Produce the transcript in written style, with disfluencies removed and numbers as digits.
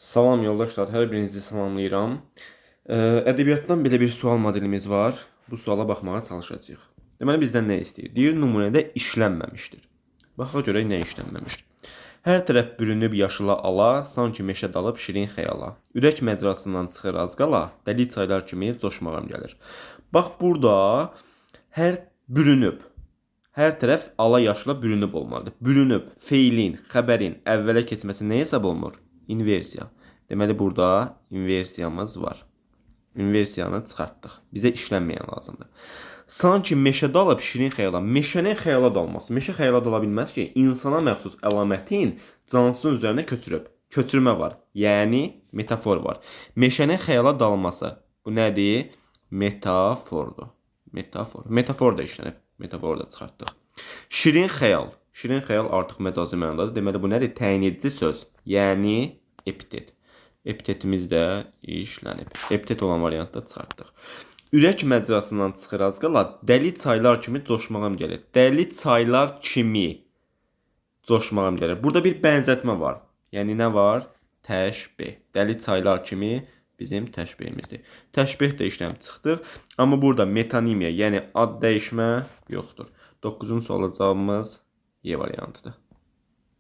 Salam yoldaşlar, hər birinizi salamlayıram. Ədəbiyyatdan belə bir sual modelimiz var. Bu suala baxmağa çalışacağıq. Deməli bizdən nə istəyir? Deyir nümunədə işlənməmişdir. Baxa görək nə işlənməmişdir. Hər tərəf bürünüb yaşıla ala, sanki meşə dalıb şirin xəyala. Ürək məcrasından çıxır az qala, dəli çaylar kimi coşmağım gəlir. Bax burada hər bürünüb. Hər tərəf ala yaşla bürünüb olmalıdır. Bürünüb, feilin, xəbərin əvvələ keçməsi nə hesab olunur? İnversiya. Deməli burada inversiyamız var. İnversiyanı çıxartdıq. Bizə işlənməyən lazımdır. Sanki meşədə alıb şirin xəyala. Meşənin xəyala dalması. Meşə xəyala dala bilməz ki, insana məxsus əlamətin cansının üzərinə köçürüb. Köçürmə var. Yəni metafor var. Meşənin xəyala dalması. Bu nədir? Metafordur. Metafor. Metafor da işlənib. Metaforu da çıxartdıq. Şirin xəyal. Şirin xəyal artıq məcazi mənadadır. Deməli bu nədir? Təyin edici söz. Yəni epitet. Epitetimiz də işlənib. Epitet olan variantda çıxartdıq. Ürək məcrasından çıxır az qala, dəli çaylar kimi coşmağım gəlir. Dəli çaylar kimi coşmağım gəlir. Burada bir bənzətmə var. Yəni nə var? Təşbeh. Dəli çaylar kimi bizim təşbehimizdir. Təşbeh də işləm çıxdıq. Amma burada metonimiya, yəni ad dəyişmə yoxdur. 9-cu suala cavabımız E variantıdır.